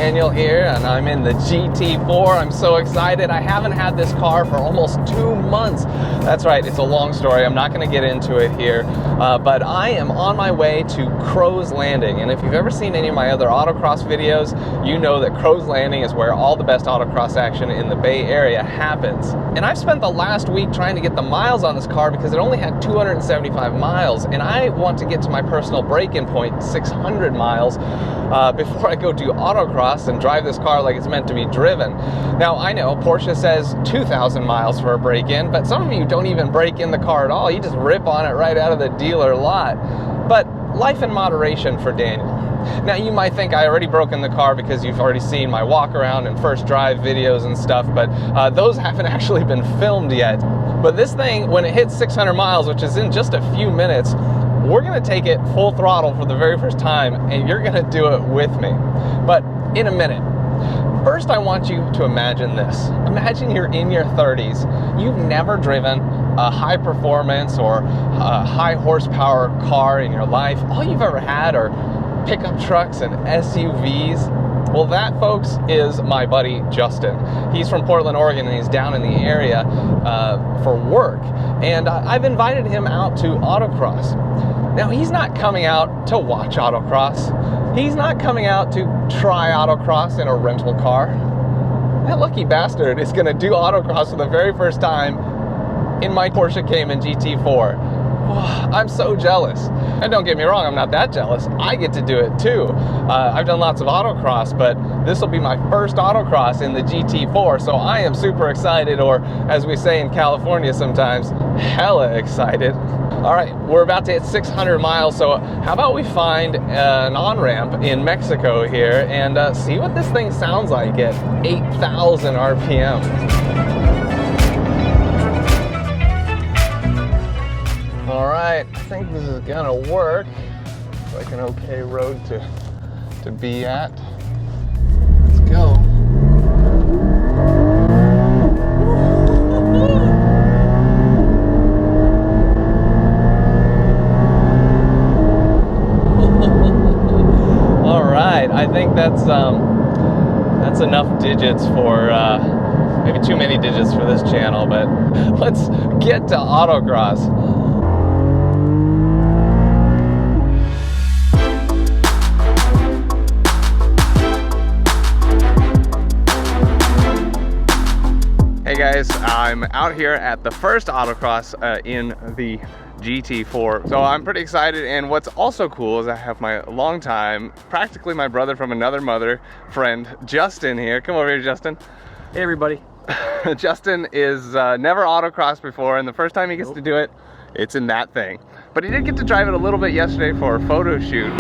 Daniel here, and I'm in the GT4. I'm so excited. I haven't had this car for almost 2 months. That's right, it's a long story. I'm not going to get into it here, but I am on my way to Crow's Landing. And if you've ever seen any of my other autocross videos, you know that Crow's Landing is where all the best autocross action in the Bay Area happens. And I've spent the last week trying to get the miles on this car because it only had 275 miles, and I want to get to my personal break-in point, 600 miles, before I go do autocross and drive this car like it's meant to be driven. Now, I know Porsche says 2,000 miles for a break-in, but some of you don't even break in the car at all. You just rip on it right out of the dealer lot. But life in moderation for Daniel. Now, you might think I already broke in the car because you've already seen my walk around and first drive videos and stuff, but those haven't actually been filmed yet. But this thing, when it hits 600 miles, which is in just a few minutes, we're gonna take it full throttle for the very first time, and you're gonna do it with me. But in a minute. First, I want you to imagine this. Imagine you're in your 30s. You've never driven a high performance or a high horsepower car in your life. All you've ever had are pickup trucks and SUVs. Well, that, folks, is my buddy Justin. He's from Portland, Oregon, and he's down in the area for work. And I've invited him out to autocross. Now, he's not coming out to watch autocross. He's not coming out to try autocross in a rental car. That lucky bastard is going to do autocross for the very first time in my Porsche Cayman GT4. I'm so jealous. And don't get me wrong, I'm not that jealous. I get to do it too. I've done lots of autocross, but this will be my first autocross in the GT4, so I am super excited, or as we say in California sometimes, hella excited. All right, we're about to hit 600 miles, so how about we find an on-ramp in Mexico here and see what this thing sounds like at 8,000 RPM. All right, I think this is gonna work. It's like an okay road to be at. Let's go. All right, I think that's enough digits for maybe too many digits for this channel, but let's get to autocross. Hey guys, I'm out here at the first autocross in the GT4. So I'm pretty excited, and what's also cool is I have my longtime, practically my brother from another mother, friend, Justin here. Come over here, Justin. Hey everybody. Justin is never autocrossed before, and the first time he gets to do it, it's in that thing. But he did get to drive it a little bit yesterday for a photo shoot.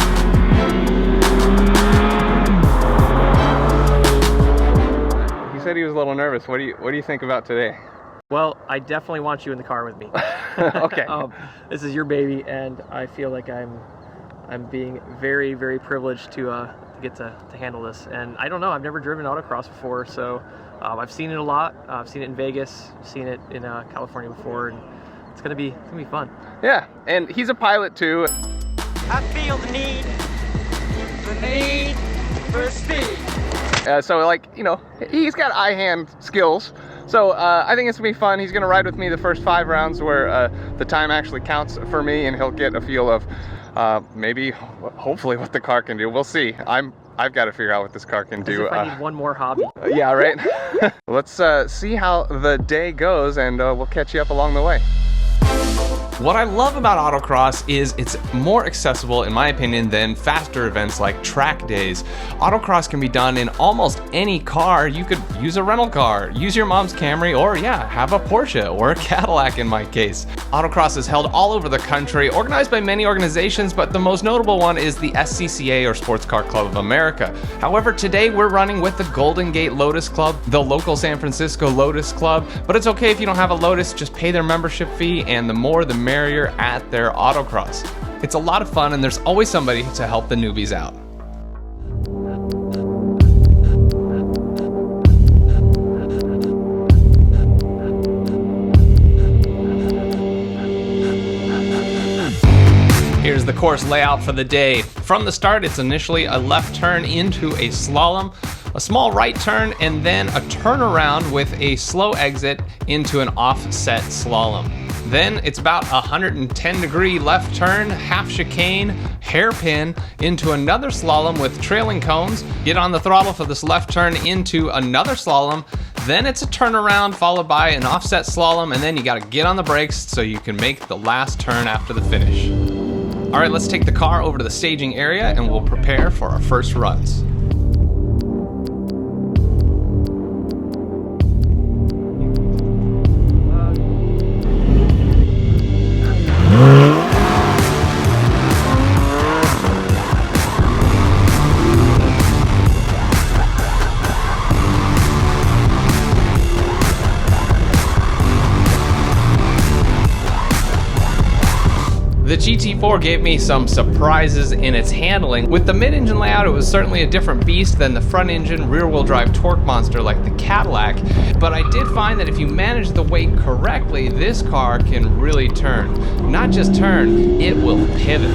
He said he was a little nervous. What do you think about today? Well, I definitely want you in the car with me. Okay. This is your baby, and I feel like I'm being very, very privileged to get to handle this. And I don't know, I've never driven autocross before, so I've seen it a lot. I've seen it in Vegas, seen it in California before, and it's gonna be fun. Yeah, and he's a pilot too. I feel the need for speed. So, like, you know, he's got eye-hand skills. So I think it's gonna be fun. He's gonna ride with me the first 5 rounds where the time actually counts for me, and he'll get a feel of maybe, hopefully, what the car can do. We'll see. I've got to figure out what this car can do. If I need one more hobby. Yeah, right. Let's see how the day goes, and we'll catch you up along the way. What I love about autocross is it's more accessible, in my opinion, than faster events like track days. Autocross can be done in almost any car. You could use a rental car, use your mom's Camry, or yeah, have a Porsche or a Cadillac in my case. Autocross is held all over the country, organized by many organizations, but the most notable one is the SCCA, or Sports Car Club of America. However, today we're running with the Golden Gate Lotus Club, the local San Francisco Lotus Club, but it's okay if you don't have a Lotus, just pay their membership fee, and the more the merrier at their autocross. It's a lot of fun, and there's always somebody to help the newbies out. Here's the course layout for the day. From the start, it's initially a left turn into a slalom. a small right turn, and then a turnaround with a slow exit into an offset slalom. Then it's about a 110-degree left turn, half chicane, hairpin, into another slalom with trailing cones. Get on the throttle for this left turn into another slalom. Then it's a turnaround followed by an offset slalom, and then you gotta get on the brakes so you can make the last turn after the finish. All right, let's take the car over to the staging area and we'll prepare for our first runs. The GT4 gave me some surprises in its handling. With the mid-engine layout, it was certainly a different beast than the front-engine rear-wheel drive torque monster like the Cadillac, but I did find that if you manage the weight correctly, this car can really turn. Not just turn, it will pivot.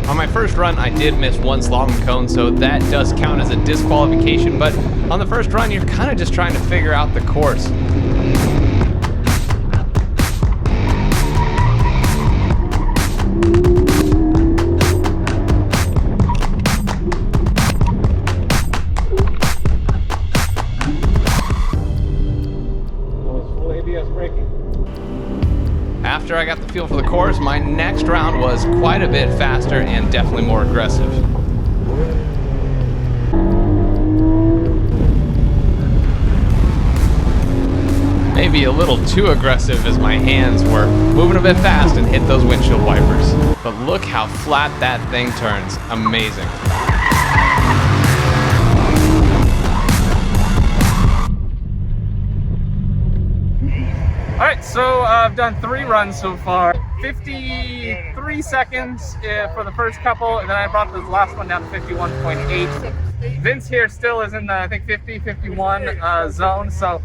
On my first run, I did miss one slalom cone, so that does count as a disqualification, but on the first run, you're kind of just trying to figure out the course. Full ABS braking. After I got the feel for the course, my next round was quite a bit faster and definitely more aggressive. Maybe a little too aggressive as my hands were moving a bit fast and hit those windshield wipers. But look how flat that thing turns. Amazing. All right, so I've done 3 runs so far. 53 seconds for the first couple, and then I brought the last one down to 51.8. Vince here still is in the, I think, 50, 51 zone, so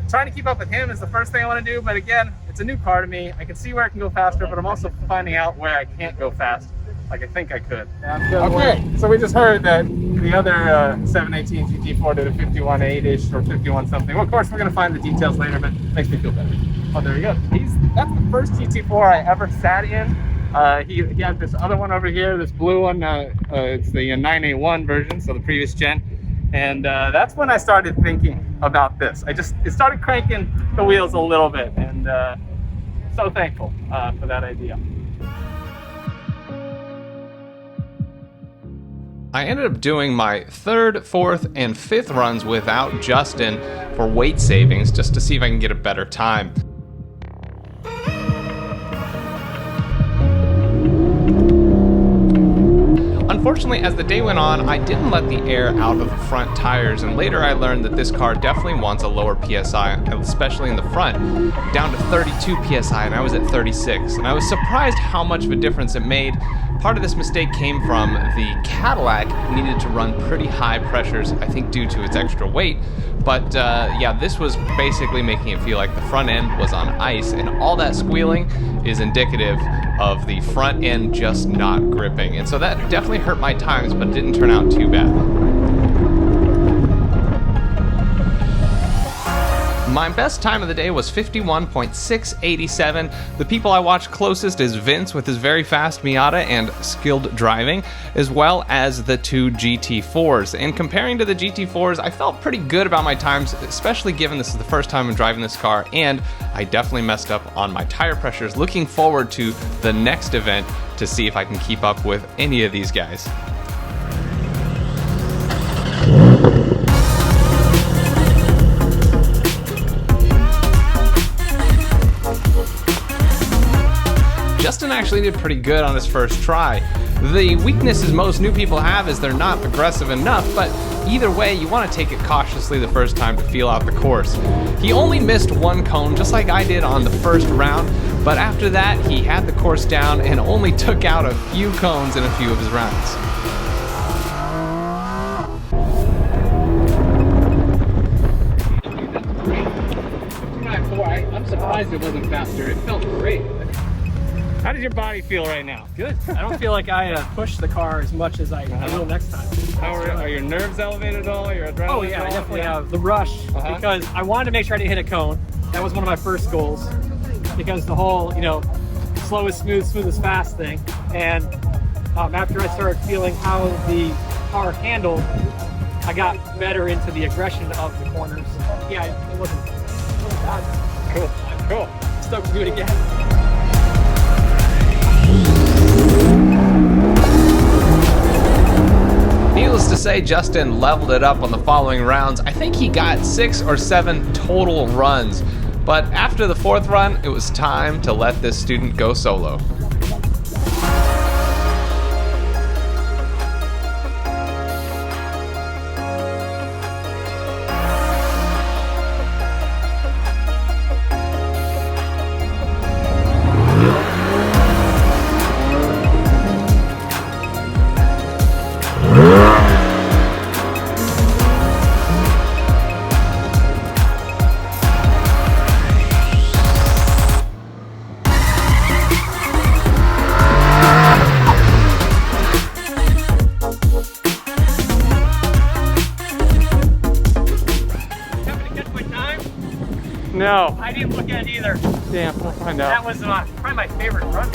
trying to keep up with him is the first thing I want to do, but again, it's a new car to me. I can see where I can go faster, but I'm also finding out where I can't go fast, like I think I could. Okay, so we just heard that the other 718 GT4 did a 51.8-ish or 51 something. Well, of course, we're going to find the details later, but it makes me feel better. Oh, there you go. That's the first GT4 I ever sat in. He had this other one over here, this blue one. It's the 981 version, so the previous gen. And that's when I started thinking about this. It started cranking the wheels a little bit, and so thankful for that idea. I ended up doing my 3rd, 4th, and 5th runs without Justin for weight savings, just to see if I can get a better time. Unfortunately, as the day went on, I didn't let the air out of the front tires, and later I learned that this car definitely wants a lower PSI, especially in the front, down to 32 PSI, and I was at 36. And I was surprised how much of a difference it made. Part of this mistake came from the Cadillac needed to run pretty high pressures, I think due to its extra weight. But yeah, this was basically making it feel like the front end was on ice, and all that squealing is indicative of the front end just not gripping. And so that definitely hurt my times, but it didn't turn out too bad. My best time of the day was 51.687. The people I watched closest is Vince with his very fast Miata and skilled driving, as well as the 2 GT4s. And comparing to the GT4s, I felt pretty good about my times, especially given this is the first time I'm driving this car, and I definitely messed up on my tire pressures. Looking forward to the next event to see if I can keep up with any of these guys. Justin actually did pretty good on his first try. The weaknesses most new people have is they're not aggressive enough, but either way, you want to take it cautiously the first time to feel out the course. He only missed 1 cone, just like I did on the first round, but after that, he had the course down and only took out a few cones in a few of his rounds. I'm surprised it wasn't faster. It felt great. How does your body feel right now? Good. I don't feel like I pushed the car as much as I will next time. How are your nerves elevated at all? Your adrenaline? Oh yeah, I definitely have the rush because I wanted to make sure I didn't hit a cone. That was one of my first goals because the whole, you know, slow is smooth, smooth is fast thing. And after I started feeling how the car handled, I got better into the aggression of the corners. Yeah, it wasn't bad. Cool. Cool. Stoked to do it again. Needless to say, Justin leveled it up on the following rounds. I think he got 6 or 7 total runs. But after the 4th run, it was time to let this student go solo. No. I didn't look at it either. Damn, we'll find out. That was probably my favorite run.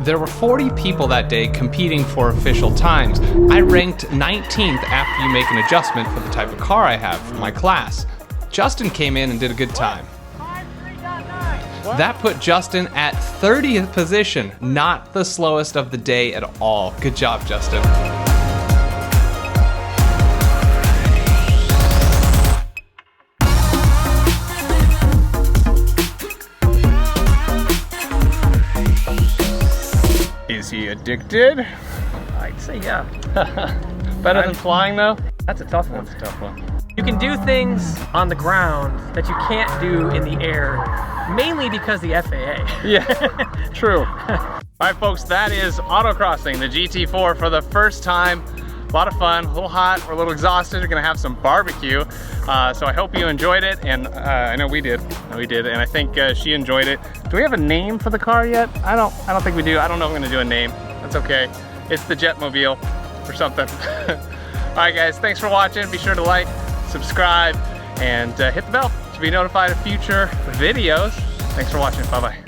There were 40 people that day competing for official times. I ranked 19th after you make an adjustment for the type of car I have for my class. Justin came in and did a good time. That put Justin at 30th position, not the slowest of the day at all. Good job, Justin. Is he addicted? I'd say yeah. Better than flying though? That's a tough one. That's a tough one. You can do things on the ground that you can't do in the air, mainly because the FAA. Yeah, true. All right, folks, that is autocrossing the GT4 for the first time. A lot of fun, a little hot, we're a little exhausted. We're gonna have some barbecue. So I hope you enjoyed it, and I know we did. And I think she enjoyed it. Do we have a name for the car yet? I don't think we do. I don't know if I'm gonna do a name. That's okay. It's the Jetmobile or something. All right, guys, thanks for watching. Be sure to like, subscribe, and hit the bell to be notified of future videos. Thanks for watching. Bye-bye.